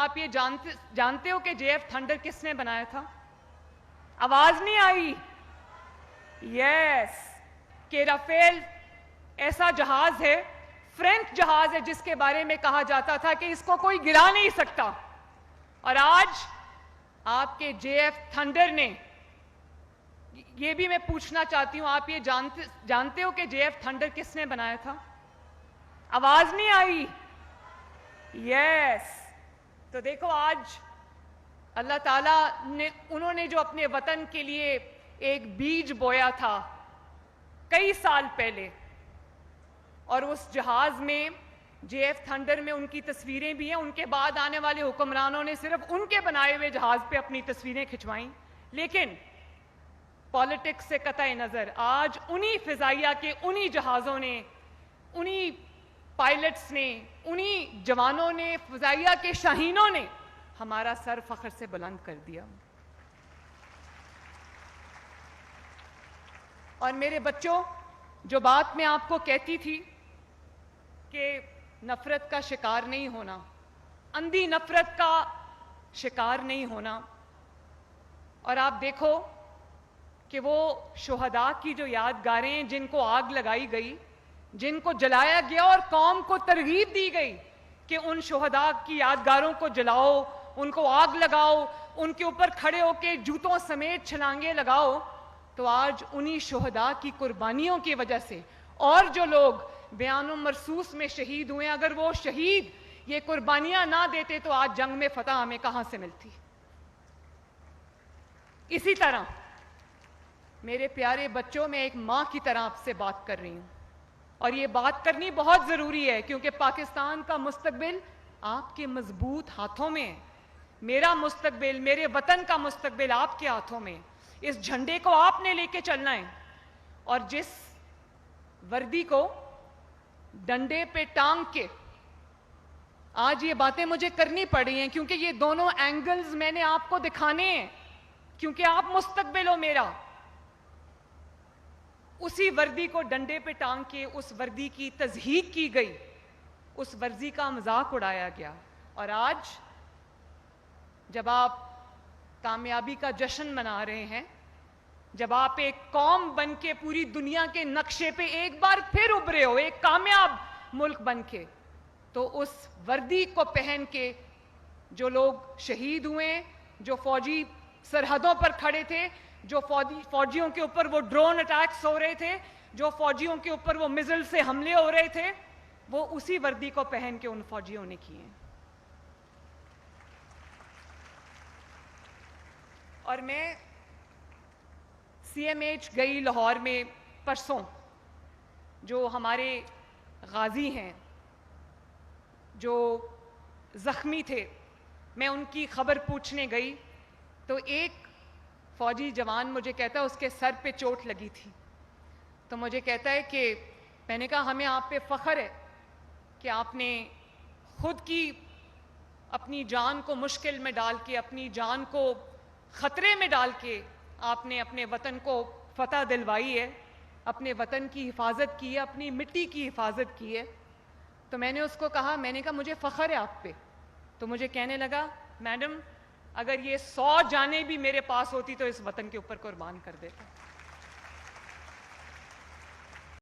آپ یہ جانتے ہو کہ JF تھنڈر کس نے بنایا تھا؟ آواز نہیں آئی؟ یس، کہ رافیل ایسا جہاز ہے، فرینچ جہاز ہے، جس کے بارے میں کہا جاتا تھا کہ اس کو کوئی گرا نہیں سکتا، اور آج آپ کے JF تھنڈر نے، یہ بھی میں پوچھنا چاہتی ہوں، آپ یہ جانتے ہو کہ JF تھنڈر کس نے بنایا تھا؟ آواز نہیں آئی؟ یس، تو دیکھو آج اللہ تعالیٰ نے، انہوں نے جو اپنے وطن کے لیے ایک بیج بویا تھا کئی سال پہلے، اور اس جہاز میں JF تھنڈر میں ان کی تصویریں بھی ہیں، ان کے بعد آنے والے حکمرانوں نے صرف ان کے بنائے ہوئے جہاز پہ اپنی تصویریں کھنچوائیں، لیکن پالیٹکس سے قطع نظر آج انہی فضائیہ کے انہی جہازوں نے، انہی پائلٹس نے، انہی جوانوں نے، فضائیہ کے شاہینوں نے ہمارا سر فخر سے بلند کر دیا۔ اور میرے بچوں، جو بات میں آپ کو کہتی تھی کہ نفرت کا شکار نہیں ہونا، اندھی نفرت کا شکار نہیں ہونا، اور آپ دیکھو کہ وہ شہداء کی جو یادگاریں جن کو آگ لگائی گئی، جن کو جلایا گیا، اور قوم کو ترغیب دی گئی کہ ان شہداء کی یادگاروں کو جلاؤ، ان کو آگ لگاؤ، ان کے اوپر کھڑے ہو کے جوتوں سمیت چھلانگیں لگاؤ، تو آج انہی شہداء کی قربانیوں کی وجہ سے، اور جو لوگ بیان و مرصوص میں شہید ہوئے، اگر وہ شہید یہ قربانیاں نہ دیتے تو آج جنگ میں فتح ہمیں کہاں سے ملتی؟ اسی طرح میرے پیارے بچوں، میں ایک ماں کی طرح آپ سے بات کر رہی ہوں، اور یہ بات کرنی بہت ضروری ہے، کیونکہ پاکستان کا مستقبل آپ کے مضبوط ہاتھوں میں ہے، میرا مستقبل، میرے وطن کا مستقبل آپ کے ہاتھوں میں، اس جھنڈے کو آپ نے لے کے چلنا ہے، اور جس وردی کو ڈنڈے پہ ٹانگ کے آج یہ باتیں مجھے کرنی پڑ رہی ہیں، کیونکہ یہ دونوں اینگلز میں نے آپ کو دکھانے ہیں، کیونکہ آپ مستقبل ہو میرا، اسی وردی کو ڈنڈے پہ ٹانگ کے، اس وردی کی تضحیک کی گئی، اس ورزی کا مذاق اڑایا گیا، اور آج جب آپ کامیابی کا جشن منا رہے ہیں، جب آپ ایک قوم بن کے پوری دنیا کے نقشے پہ ایک بار پھر ابھرے ہو، ایک کامیاب ملک بن کے، تو اس وردی کو پہن کے جو لوگ شہید ہوئے، جو فوجی سرحدوں پر کھڑے تھے، جو فوجیوں کے اوپر وہ ڈرون اٹیکس ہو رہے تھے، جو فوجیوں کے اوپر وہ میزل سے حملے ہو رہے تھے، وہ اسی وردی کو پہن کے ان فوجیوں نے کیے ہیں۔ اور میں CMH گئی لاہور میں پرسوں، جو ہمارے غازی ہیں، جو زخمی تھے، میں ان کی خبر پوچھنے گئی، تو ایک فوجی جوان مجھے کہتا ہے اس کے سر پہ چوٹ لگی تھی، تو مجھے کہتا ہے کہ میں نے کہا ہمیں آپ پہ فخر ہے کہ آپ نے خود کی اپنی جان کو مشکل میں ڈال کے، اپنی جان کو خطرے میں ڈال کے آپ نے اپنے وطن کو فتح دلوائی ہے، اپنے وطن کی حفاظت کی ہے، اپنی مٹی کی حفاظت کی ہے۔ تو میں نے اس کو کہا، میں نے کہا مجھے فخر ہے آپ پہ، تو مجھے کہنے لگا میڈم اگر یہ 100 جانیں بھی میرے پاس ہوتی تو اس وطن کے اوپر قربان کر دیتا۔